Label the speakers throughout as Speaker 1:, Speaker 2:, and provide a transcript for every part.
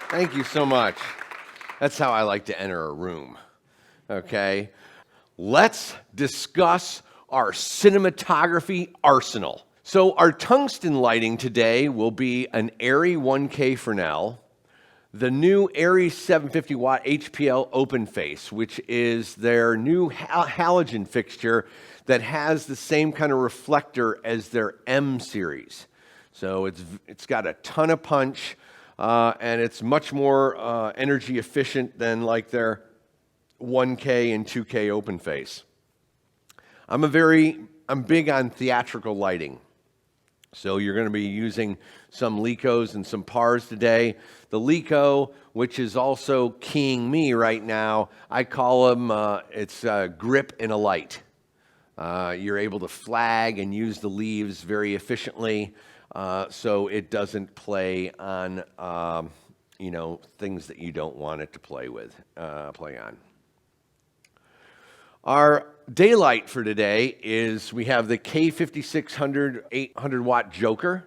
Speaker 1: Thank you so much. That's how I like to enter a room. Okay? Let's discuss our cinematography arsenal. So, our tungsten lighting today will be an ARRI 1K Fresnel, the new ARRI 750 watt HPL open face, which is their new halogen fixture that has the same kind of reflector as their M series. So it's got a ton of punch, and it's much more energy efficient than like their 1K and 2K open face. I'm big on theatrical lighting. So you're going to be using some Lecos and some PARs today. The Leco, which is also keying me right now, I call them, it's a grip in a light. You're able to flag and use the leaves very efficiently, so it doesn't play on, things that you don't want it to play on. Our daylight for today is we have the K5600 800 watt Joker.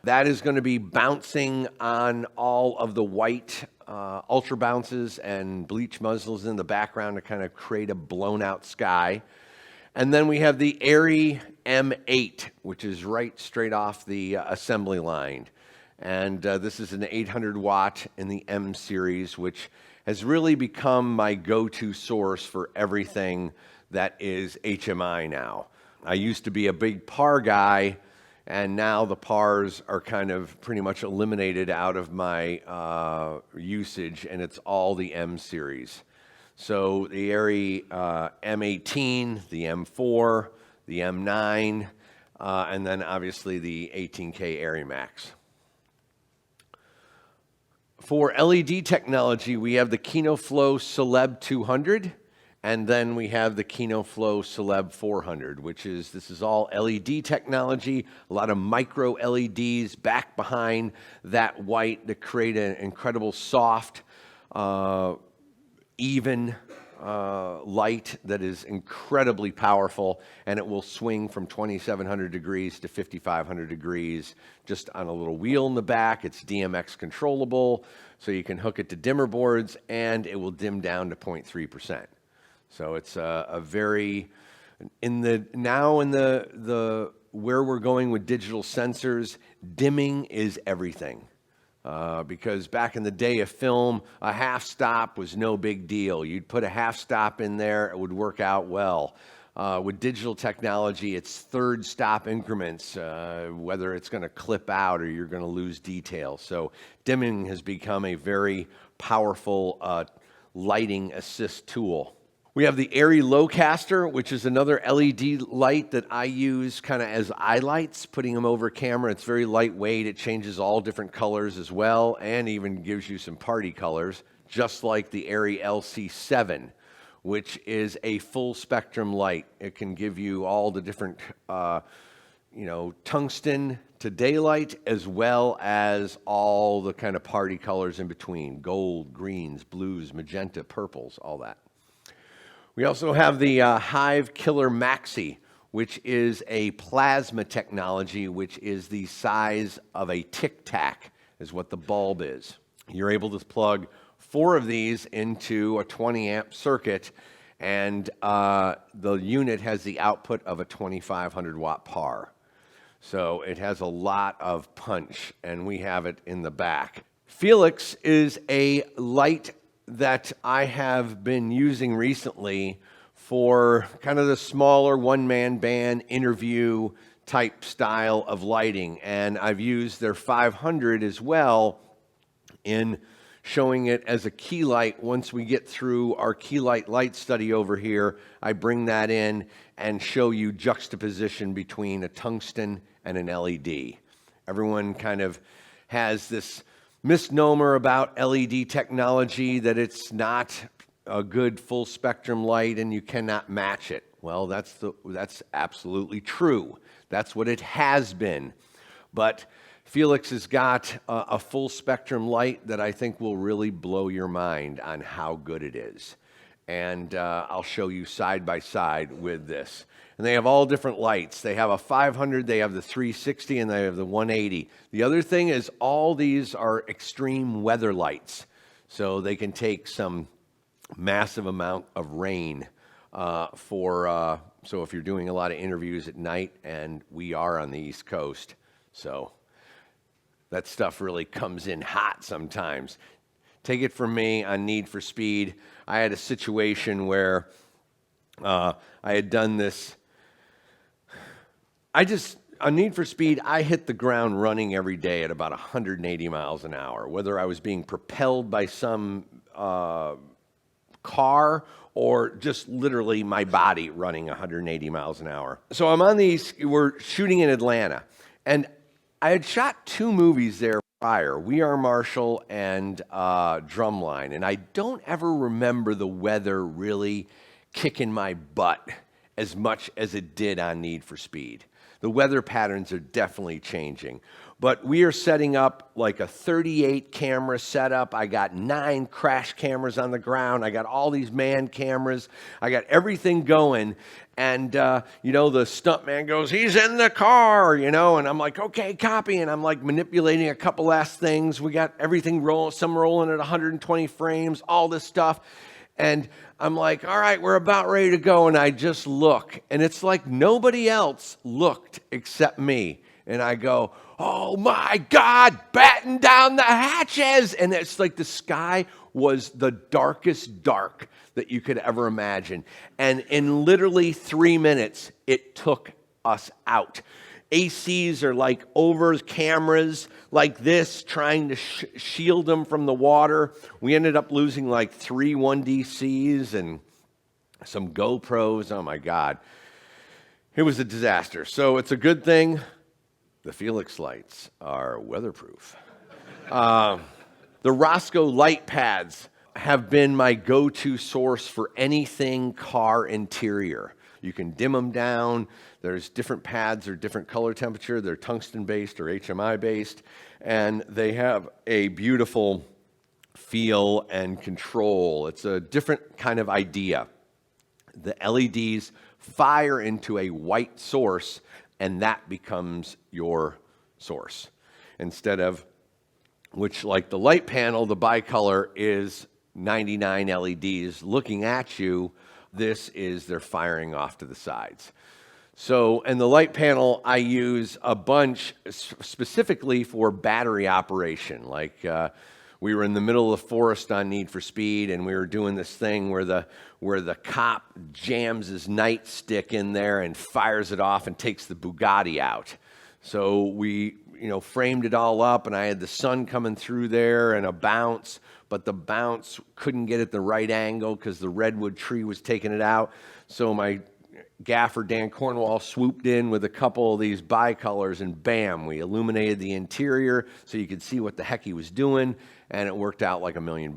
Speaker 1: That is going to be bouncing on all of the white ultra bounces and bleach muzzles in the background to kind of create a blown out sky. And then we have the ARRI M8, which is right straight off the assembly line. And this is an 800 watt in the M series, which has really become my go-to source for everything that is HMI now. I used to be a big PAR guy, and now the PARs are kind of pretty much eliminated out of my usage, and it's all the M series. So the ARRI M18, the M4, the M9, and then obviously the 18K ARRI Max. For LED technology, we have the KinoFlow Celeb 200, and then we have the KinoFlow Celeb 400, this is all LED technology, a lot of micro LEDs back behind that white to create an incredible soft, even light that is incredibly powerful, and it will swing from 2,700 degrees to 5,500 degrees just on a little wheel in the back. It's DMX controllable, so you can hook it to dimmer boards, and it will dim down to 0.3%. So it's a very, where we're going with digital sensors, dimming is everything. Because back in the day of film, a half stop was no big deal. You'd put a half stop in there, it would work out well. With digital technology, it's third stop increments, whether it's going to clip out or you're going to lose detail. So dimming has become a very powerful lighting assist tool. We have the ARRI Lowcaster, which is another LED light that I use kind of as eye lights, putting them over camera. It's very lightweight. It changes all different colors as well, and even gives you some party colors, just like the ARRI LC7, which is a full spectrum light. It can give you all the different, tungsten to daylight, as well as all the kind of party colors in between: gold, greens, blues, magenta, purples, all that. We also have the Hive Killer Maxi, which is a plasma technology, which is the size of a Tic Tac, is what the bulb is. You're able to plug 4 of these into a 20 amp circuit, and the unit has the output of a 2,500 watt PAR. So it has a lot of punch, and we have it in the back. Felix is a light that I have been using recently for kind of the smaller one-man band interview type style of lighting. And I've used their 500 as well in showing it as a key light. Once we get through our key light study over here, I bring that in and show you juxtaposition between a tungsten and an LED. Everyone kind of has this misnomer about LED technology, that it's not a good full spectrum light and you cannot match it. Well, that's absolutely true. That's what it has been. But Felix has got a full spectrum light that I think will really blow your mind on how good it is. and I'll show you side by side with this. And they have all different lights. They have a 500, they have the 360, and they have the 180. The other thing is all these are extreme weather lights, so they can take some massive amount of rain so if you're doing a lot of interviews at night, and we are on the East Coast, so that stuff really comes in hot sometimes. Take it from me on Need for Speed. I had a situation where I had done this. On Need for Speed, I hit the ground running every day at about 180 miles an hour, whether I was being propelled by some car or just literally my body running 180 miles an hour. So we're shooting in Atlanta, and I had shot 2 movies there prior, We Are Marshall and Drumline, and I don't ever remember the weather really kicking my butt as much as it did on Need for Speed. The weather patterns are definitely changing. But we are setting up like a 38 camera setup. I got 9 crash cameras on the ground. I got all these man cameras. I got everything going. And, the stuntman goes, he's in the car, and I'm like, okay, copy. And I'm like manipulating a couple last things. We got everything rolling, some rolling at 120 frames, all this stuff. And I'm like, all right, we're about ready to go. And I just look, and it's like nobody else looked except me. And I go, oh my God, batten down the hatches. And it's like the sky was the darkest dark that you could ever imagine. And in literally 3 minutes, it took us out. ACs are like over cameras like this, trying to shield them from the water. We ended up losing like 3 1DCs and some GoPros. Oh my God. It was a disaster. So it's a good thing the Felix lights are weatherproof. The Roscoe light pads have been my go-to source for anything car interior. You can dim them down. There's different pads or different color temperature. They're tungsten-based or HMI-based, and they have a beautiful feel and control. It's a different kind of idea. The LEDs fire into a white source, and that becomes your source. Instead of, which like the light panel, the bicolor is 99 LEDs looking at you. This is they're firing off to the sides. So, and the light panel I use a bunch specifically for battery operation. Like we were in the middle of the forest on Need for Speed, and we were doing this thing where the cop jams his nightstick in there and fires it off and takes the Bugatti out. So we framed it all up, and I had the sun coming through there and a bounce, but the bounce couldn't get at the right angle because the redwood tree was taking it out. So my gaffer, Dan Cornwall, swooped in with a couple of these bicolors, and bam, we illuminated the interior so you could see what the heck he was doing, and it worked out like $1 million.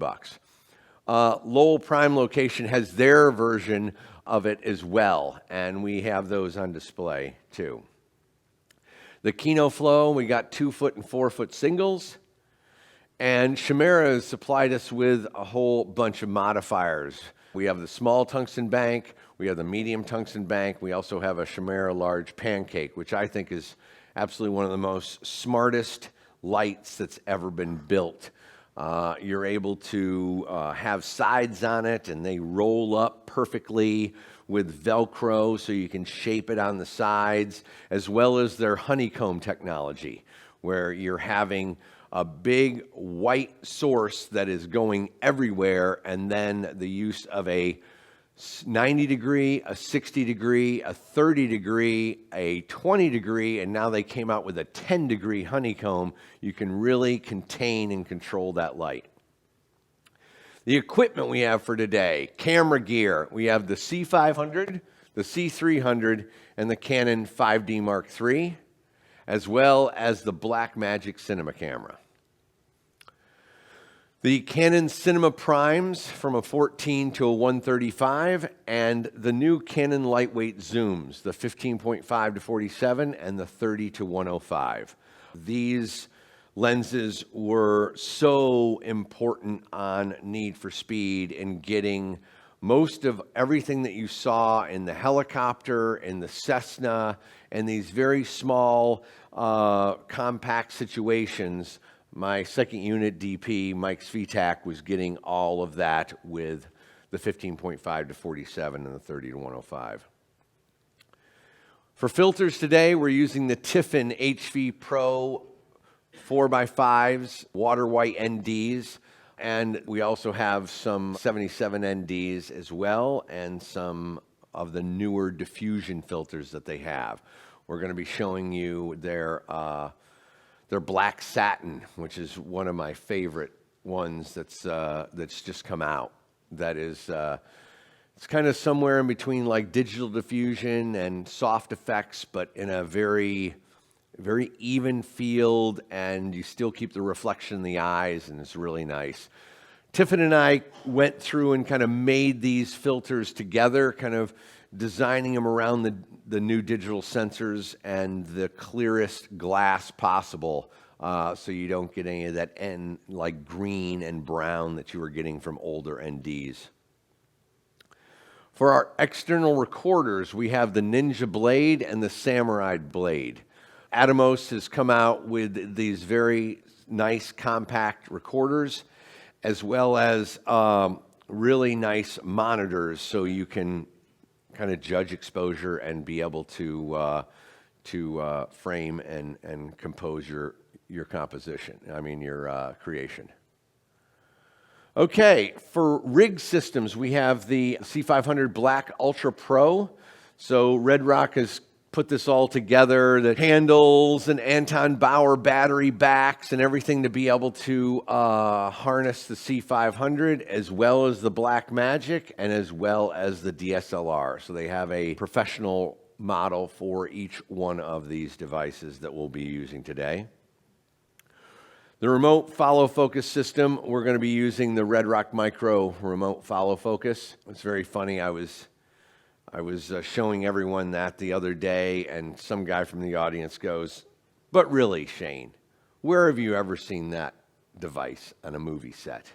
Speaker 1: Lowell Prime Location has their version of it as well, and we have those on display too. The Kino Flow, we got 2-foot and 4-foot singles. And Chimera has supplied us with a whole bunch of modifiers. We have the small tungsten bank, we have the medium tungsten bank, we also have a Chimera large pancake, which I think is absolutely one of the most smartest lights that's ever been built. You're able to have sides on it, and they roll up perfectly with Velcro so you can shape it on the sides, as well as their honeycomb technology, where you're having a big white source that is going everywhere, and then the use of a 90 degree, a 60 degree, a 30 degree, a 20 degree, and now they came out with a 10 degree honeycomb. You can really contain and control that light. The equipment we have for today, camera gear, we have the C500, the C300, and the Canon 5D Mark III, as well as the Blackmagic Cinema camera. The Canon Cinema Primes from a 14 to a 135, and the new Canon lightweight zooms, the 15.5 to 47 and the 30 to 105. These lenses were so important on Need for Speed in getting Most of everything that you saw in the helicopter, in the Cessna, and these very small, compact situations, my second unit DP, Mike Svitak, was getting all of that with the 15.5 to 47 and the 30 to 105. For filters today, we're using the Tiffin HV Pro 4x5s, water white NDs, and we also have some 77 NDs as well, and some of the newer diffusion filters that they have. We're going to be showing you their black satin, which is one of my favorite ones that's just come out. That is, it's kind of somewhere in between like digital diffusion and soft effects, but in a very even field, and you still keep the reflection in the eyes, and it's really nice. Tiffin and I went through and kind of made these filters together, kind of designing them around the new digital sensors and the clearest glass possible, so you don't get any of that like green and brown that you were getting from older NDs. For our external recorders, we have the Ninja Blade and the Samurai Blade. Atomos has come out with these very nice compact recorders, as well as really nice monitors, so you can kind of judge exposure and be able to frame and compose your composition. Your creation. Okay, for rig systems, we have the C500 Black Ultra Pro. So Red Rock has put this all together, the handles and Anton Bauer battery backs and everything to be able to harness the C500, as well as the Black Magic and as well as the DSLR. So they have a professional model for each one of these devices that we'll be using today. The remote follow focus system, we're going to be using the Red Rock Micro remote follow focus. It's very funny. I was showing everyone that the other day, and some guy from the audience goes, "But really, Shane, where have you ever seen that device on a movie set?"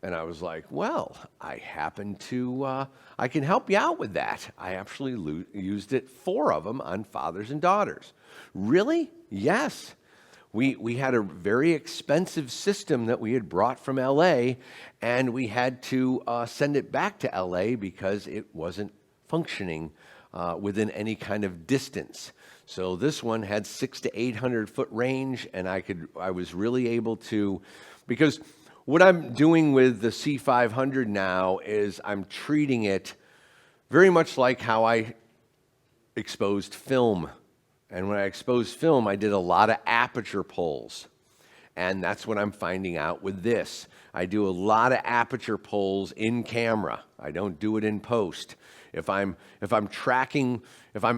Speaker 1: And I was like, "Well, I can help you out with that. I actually used it, 4 of them, on Fathers and Daughters." "Really?" "Yes. We had a very expensive system that we had brought from LA, and we had to send it back to LA because it wasn't functioning within any kind of distance. So this one had 600 to 800 foot range, and I was really able to, because what I'm doing with the C500 now is I'm treating it very much like how I exposed film. And when I exposed film, I did a lot of aperture pulls. And that's what I'm finding out with this. I do a lot of aperture pulls in camera. I don't do it in post. If I'm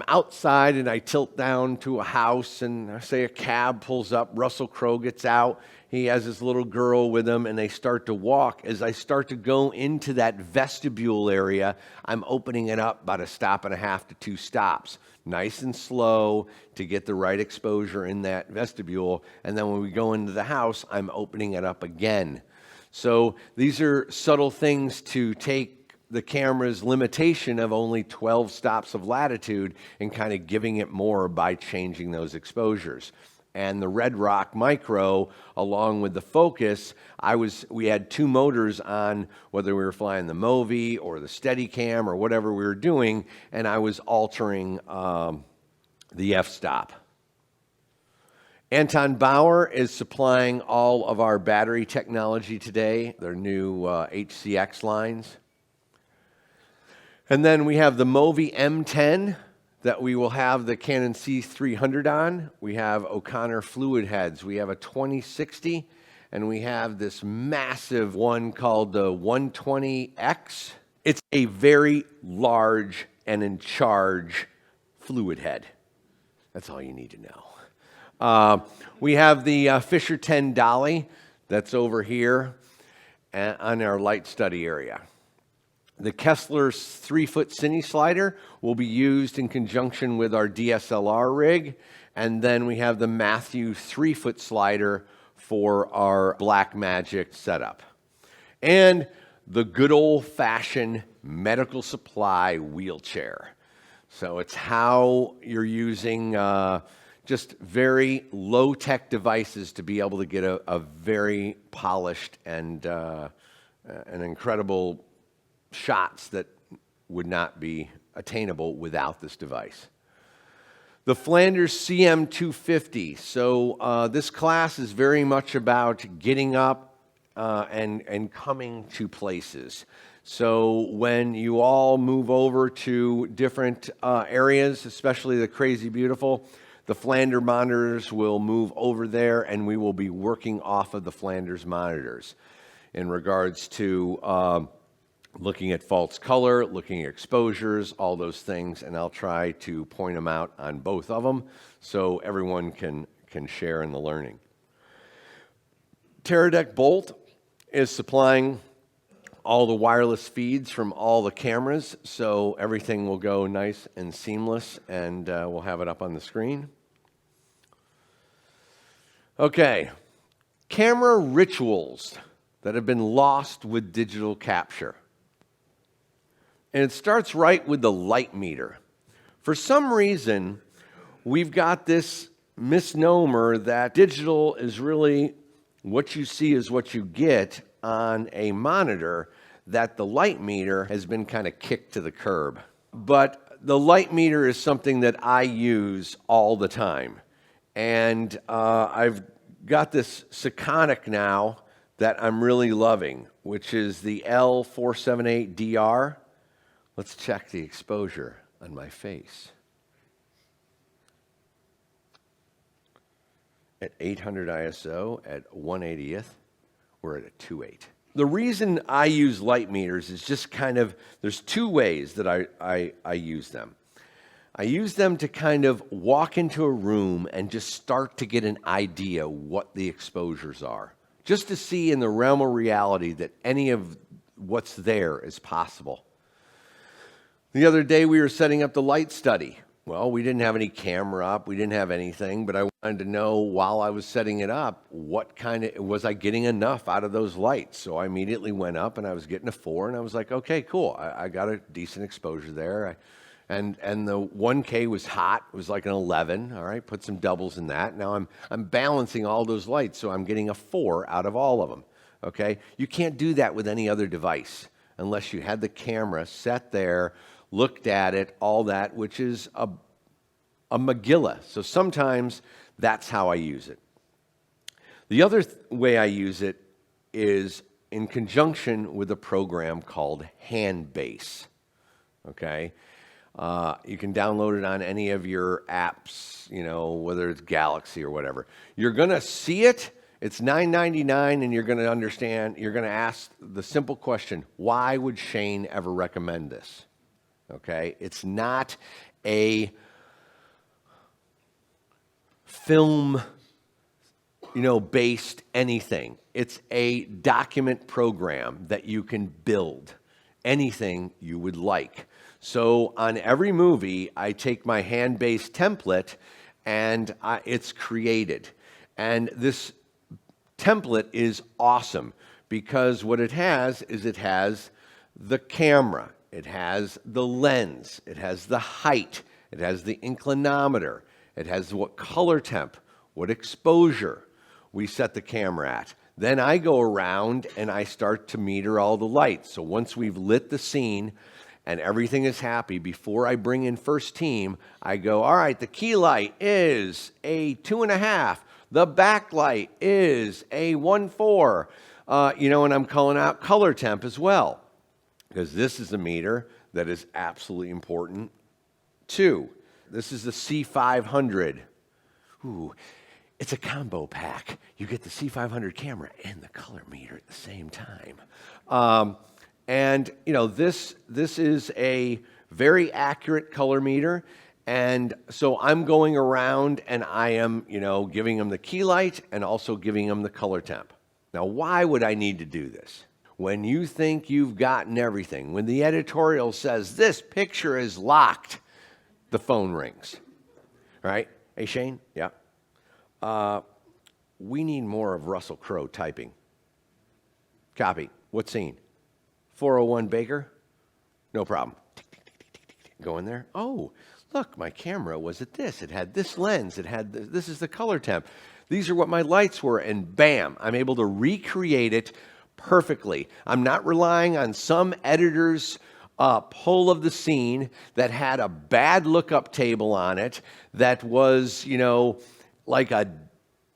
Speaker 1: outside and I tilt down to a house and say a cab pulls up, Russell Crowe gets out, he has his little girl with him, and they start to walk. As I start to go into that vestibule area, I'm opening it up about 1.5 to 2 stops. Nice and slow to get the right exposure in that vestibule. And then when we go into the house, I'm opening it up again. So these are subtle things to take the camera's limitation of only 12 stops of latitude and kind of giving it more by changing those exposures. And the Red Rock Micro, along with the focus, we had 2 motors on, whether we were flying the Movi or the Steadicam or whatever we were doing, and I was altering the f-stop. Anton Bauer is supplying all of our battery technology today, their new HCX lines. And then we have the Movi M10 that we will have the Canon C300 on. We have O'Connor fluid heads. We have a 2060, and we have this massive one called the 120X. It's a very large and in charge fluid head. That's all you need to know. We have the Fisher 10 dolly that's over here on our light study area. The Kessler's 3-foot cine slider will be used in conjunction with our DSLR rig. And then we have the Matthew 3-foot slider for our Black Magic setup. And the good old-fashioned medical supply wheelchair. So it's how you're using just very low-tech devices to be able to get a very polished and incredible shots that would not be attainable without this device. The Flanders CM250. So this class is very much about getting up and coming to places. So when you all move over to different areas, especially the Crazy Beautiful, the Flanders monitors will move over there, and we will be working off of the Flanders monitors in regards to looking at false color, looking at exposures, all those things, and I'll try to point them out on both of them so everyone can share in the learning. Teradek Bolt is supplying all the wireless feeds from all the cameras, so everything will go nice and seamless, and we'll have it up on the screen. Okay, camera rituals that have been lost with digital capture. And it starts right with the light meter. For some reason, we've got this misnomer that digital is really what you see is what you get on a monitor, that the light meter has been kind of kicked to the curb. But the light meter is something that I use all the time. And I've got this Sekonic now that I'm really loving, which is the L478DR. Let's check the exposure on my face. At 800 ISO, at 1/80th, we're at a 2.8. The reason I use light meters is just kind of, there's two ways that I use them. I use them to kind of walk into a room and just start to get an idea what the exposures are. Just to see in the realm of reality that any of what's there is possible. The other day we were setting up the light study. Well, we didn't have any camera up, we didn't have anything, but I wanted to know while I was setting it up, what kind of, was I getting enough out of those lights? So I immediately went up and I was getting a 4, and I was like, okay, cool, I got a decent exposure there. And the 1K was hot, it was like an 11, all right, put some doubles in that. Now I'm balancing all those lights, so I'm getting a 4 out of all of them, okay? You can't do that with any other device unless you had the camera set there, looked at it, all that, which is a Megillah. So sometimes that's how I use it. The other way I use it is in conjunction with a program called Handbase. Okay? You can download it on any of your apps, you know, whether it's Galaxy or whatever. You're going to see it. It's $9.99, and you're going to understand, you're going to ask the simple question, why would Shane ever recommend this? Okay, it's not a film, based anything. It's a document program that you can build anything you would like. So on every movie, I take my hand-based template, and it's created. And this template is awesome because what it has is it has the camera. It has the lens, it has the height, it has the inclinometer, it has what color temp, what exposure we set the camera at. Then I go around and I start to meter all the lights. So once we've lit the scene and everything is happy, before I bring in first team, I go, all right, the key light is a 2.5. The backlight is a 1.4. And I'm calling out color temp as well, because this is a meter that is absolutely important too. This is the C500. Ooh, it's a combo pack. You get the C500 camera and the color meter at the same time. This is a very accurate color meter. And so I'm going around and I am, giving them the key light and also giving them the color temp. Now, why would I need to do this? When you think you've gotten everything, when the editorial says, this picture is locked, the phone rings, right? Hey, Shane? Yeah. We need more of Russell Crowe typing. Copy. What scene? 401 Baker? No problem. Go in there. Oh, look, my camera was at this. It had this lens. It had this is the color temp. These are what my lights were, and bam, I'm able to recreate it perfectly. I'm not relying on some editor's pull of the scene that had a bad lookup table on it that was, like a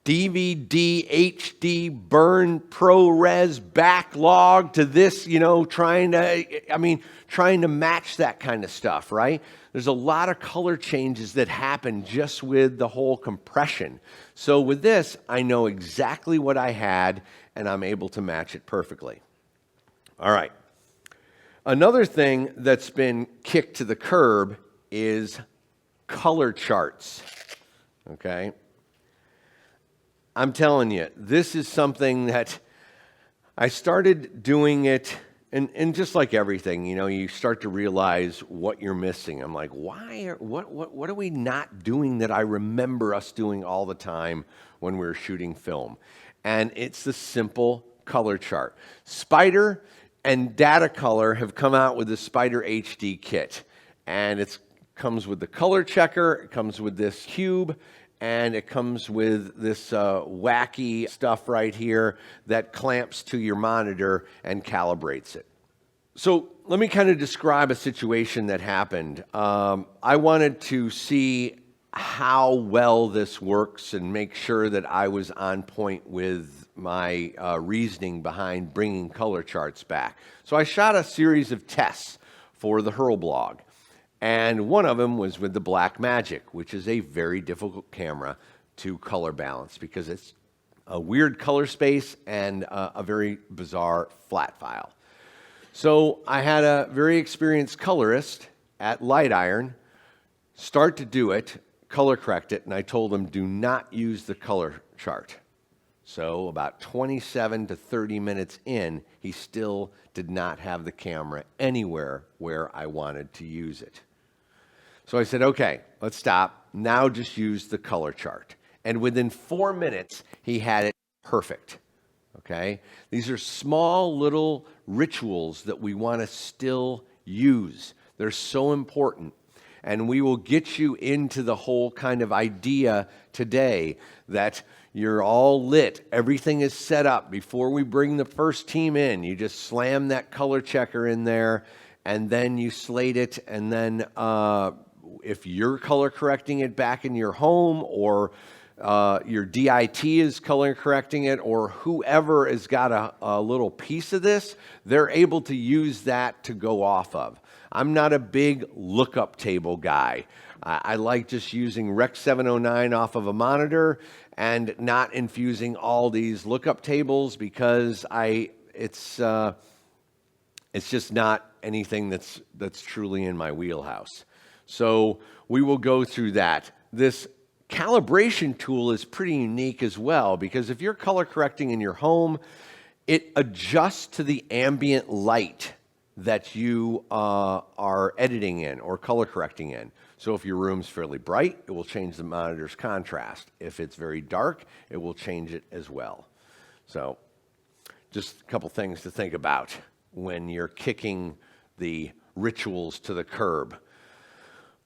Speaker 1: DVD, HD, burn, ProRes backlog to this, trying to match that kind of stuff, right? There's a lot of color changes that happen just with the whole compression. So with this, I know exactly what I had, and I'm able to match it perfectly. All right. Another thing that's been kicked to the curb is color charts, okay? I'm telling you, this is something that I started doing it, and just like everything, you start to realize what you're missing. I'm like, what are we not doing that I remember us doing all the time when we were shooting film? And it's the simple color chart. Spider and Data Color have come out with the Spider HD kit, and it comes with the color checker, it comes with this cube, and it comes with this wacky stuff right here that clamps to your monitor and calibrates it. So let me kind of describe a situation that happened. I wanted to see how well this works and make sure that I was on point with my reasoning behind bringing color charts back. So I shot a series of tests for the Hurlblog. And one of them was with the Blackmagic, which is a very difficult camera to color balance because it's a weird color space and a very bizarre flat file. So I had a very experienced colorist at Light Iron start to do it, color correct it, and I told him do not use the color chart. So about 27 to 30 minutes in, he still did not have the camera anywhere where I wanted to use it. So I said, okay, let's stop. Now just use the color chart. And within 4 minutes, he had it perfect. Okay? These are small little rituals that we want to still use. They're so important. And we will get you into the whole kind of idea today that you're all lit. Everything is set up. Before we bring the first team in, you just slam that color checker in there, and then you slate it, and then if you're color correcting it back in your home, or your DIT is color correcting it, or whoever has got a little piece of this, they're able to use that to go off of. I'm not a big lookup table guy. I like just using Rec 709 off of a monitor and not infusing all these lookup tables because it's just not anything that's truly in my wheelhouse. So we will go through that. This calibration tool is pretty unique as well because if you're color correcting in your home, it adjusts to the ambient light that you are editing in or color correcting in. So if your room's fairly bright, it will change the monitor's contrast. If it's very dark, it will change it as well. So just a couple things to think about when you're kicking the rituals to the curb.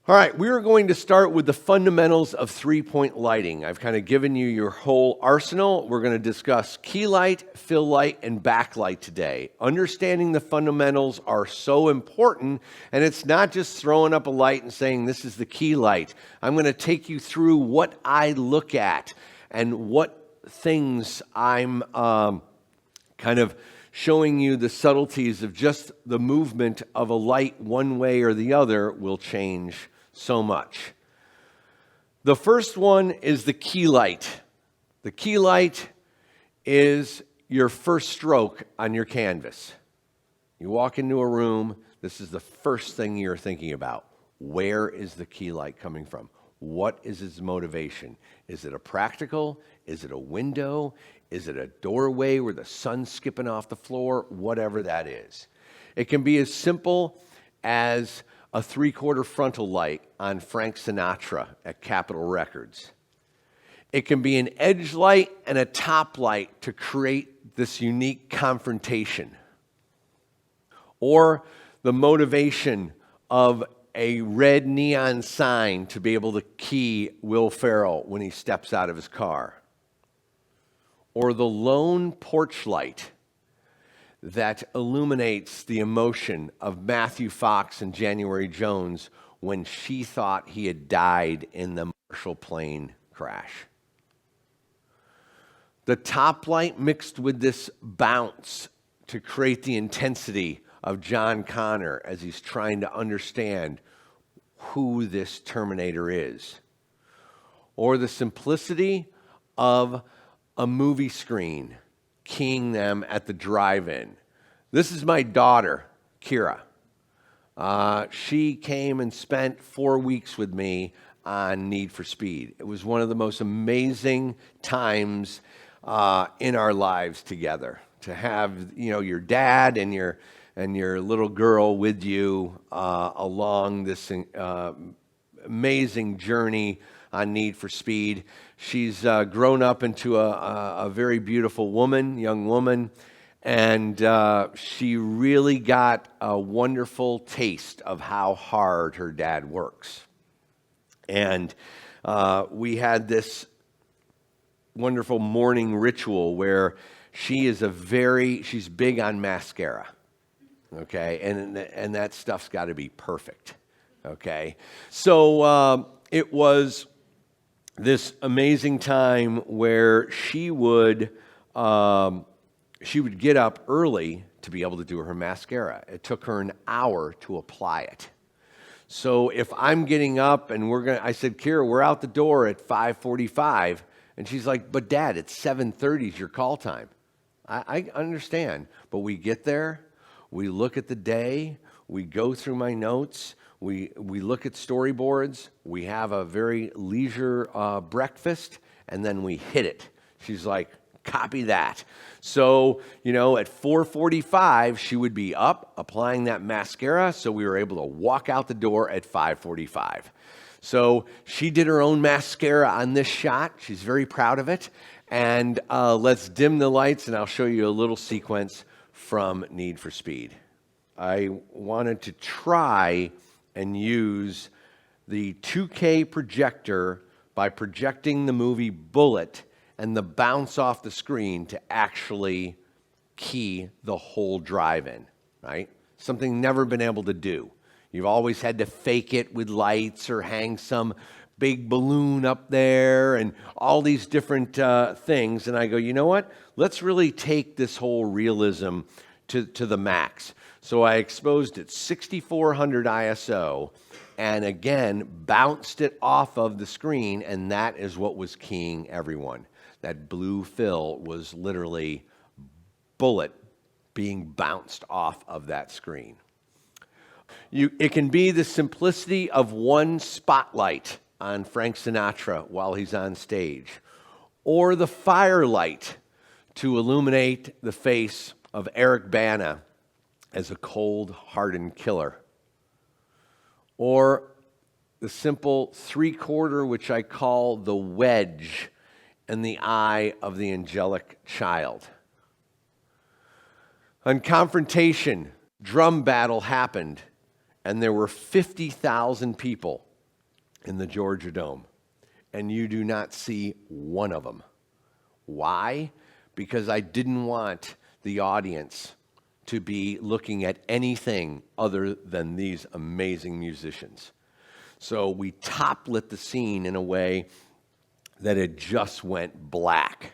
Speaker 1: All right, we are going to start with the fundamentals of three-point lighting. I've kind of given you your whole arsenal. We're going to discuss key light, fill light, and backlight today. Understanding the fundamentals are so important, and it's not just throwing up a light and saying this is the key light. I'm going to take you through what I look at and what things I'm kind of showing you the subtleties of just the movement of a light one way or the other will change so much. The first one is the key light. The key light is your first stroke on your canvas. You walk into a room, this is the first thing you're thinking about. Where is the key light coming from? What is its motivation? Is it a practical? Is it a window? Is it a doorway where the sun's skipping off the floor? Whatever that is. It can be as simple as a 3/4 frontal light on Frank Sinatra at Capitol Records. It can be an edge light and a top light to create this unique confrontation. Or the motivation of a red neon sign to be able to key Will Ferrell when he steps out of his car, or the lone porch light that illuminates the emotion of Matthew Fox and January Jones when she thought he had died in the Marshall plane crash. The top light mixed with this bounce to create the intensity of John Connor as he's trying to understand who this Terminator is. Or the simplicity of a movie screen keying them at the drive-in. This is my daughter, Kira. She came and spent 4 weeks with me on Need for Speed. It was one of the most amazing times in our lives together. To have, your dad and your little girl with you along this amazing journey on Need for Speed. She's grown up into a very beautiful young woman, and she really got a wonderful taste of how hard her dad works. And we had this wonderful morning ritual where she's big on mascara, okay? And that stuff's got to be perfect, okay? So it was this amazing time where she would get up early to be able to do her mascara. It took her an hour to apply it. So if I'm getting up and I said, Kira, we're out the door at 5:45, and she's like, but Dad, it's 7:30 is your call time. I understand, but we get there, we look at the day, we go through my notes, we look at storyboards, we have a very leisure breakfast, and then we hit it. She's like, copy that. So, at 4:45, she would be up applying that mascara, so we were able to walk out the door at 5:45. So she did her own mascara on this shot. She's very proud of it. And let's dim the lights, and I'll show you a little sequence from Need for Speed. I wanted to try and use the 2K projector by projecting the movie Bullet and the bounce off the screen to actually key the whole drive-in, right? Something never been able to do. You've always had to fake it with lights or hang some big balloon up there and all these different things. And I go, you know what? Let's really take this whole realism to the max. So I exposed it 6400 ISO and again bounced it off of the screen, and that is what was keying everyone. That blue fill was literally Bullet being bounced off of that screen. It can be the simplicity of one spotlight on Frank Sinatra while he's on stage, or the firelight to illuminate the face of Eric Bana as a cold, hardened killer, or the simple 3/4, which I call the wedge in the eye of the angelic child. On Confrontation, drum battle happened, and there were 50,000 people in the Georgia Dome, and you do not see one of them. Why? Because I didn't want the audience to be looking at anything other than these amazing musicians. So we top lit the scene in a way that it just went black.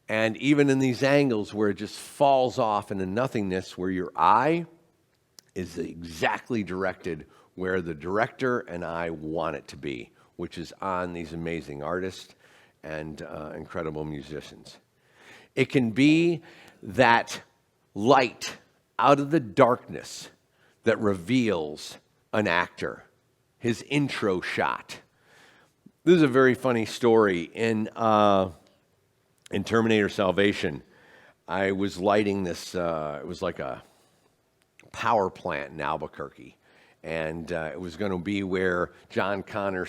Speaker 1: And even in these angles where it just falls off into nothingness, where your eye is exactly directed where the director and I want it to be, which is on these amazing artists and incredible musicians. It can be that light out of the darkness that reveals an actor, his intro shot. This is a very funny story. In Terminator Salvation, I was lighting this, it was like a power plant in Albuquerque. And it was going to be where John Connor,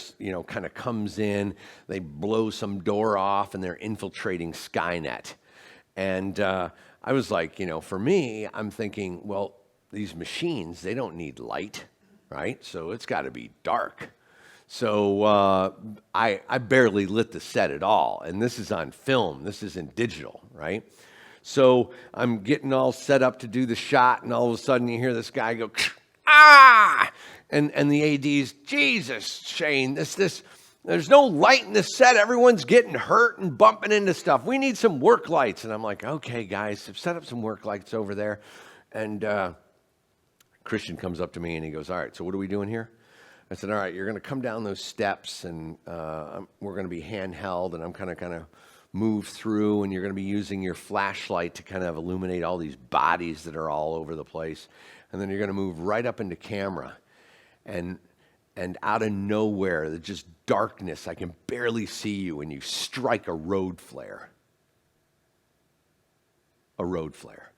Speaker 1: kind of comes in. They blow some door off, and they're infiltrating Skynet. And I was like, for me, I'm thinking, well, these machines, they don't need light, right? So it's got to be dark. So I barely lit the set at all. And this is on film. This isn't digital, right? So I'm getting all set up to do the shot, and all of a sudden you hear this guy go, ah! And the AD's, Jesus, Shane, there's no light in the set. Everyone's getting hurt and bumping into stuff. We need some work lights. And I'm like, okay, guys, set up some work lights over there. And Christian comes up to me and he goes, all right, so what are we doing here? I said, all right, you're going to come down those steps, and we're going to be handheld, and I'm kind of move through, and you're going to be using your flashlight to kind of illuminate all these bodies that are all over the place. And then you're going to move right up into camera. And out of nowhere, there's just darkness. I can barely see you, and you strike a road flare. A road flare.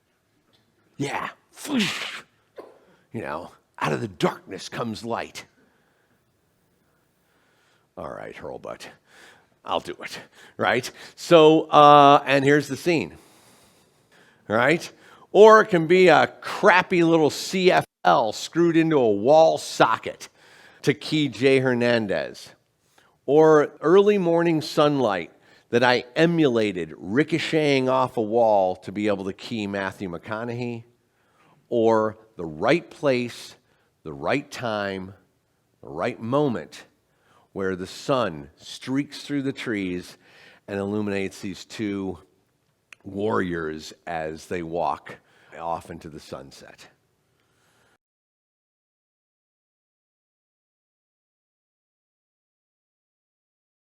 Speaker 1: Yeah. You know, out of the darkness comes light. All right, Hurlbut, I'll do it, right? So, and here's the scene, right? Or it can be a crappy little CFL screwed into a wall socket to key Jay Hernandez. Or early morning sunlight that I emulated ricocheting off a wall to be able to key Matthew McConaughey. Or the right place, the right time, the right moment where the sun streaks through the trees and illuminates these two warriors as they walk off into the sunset.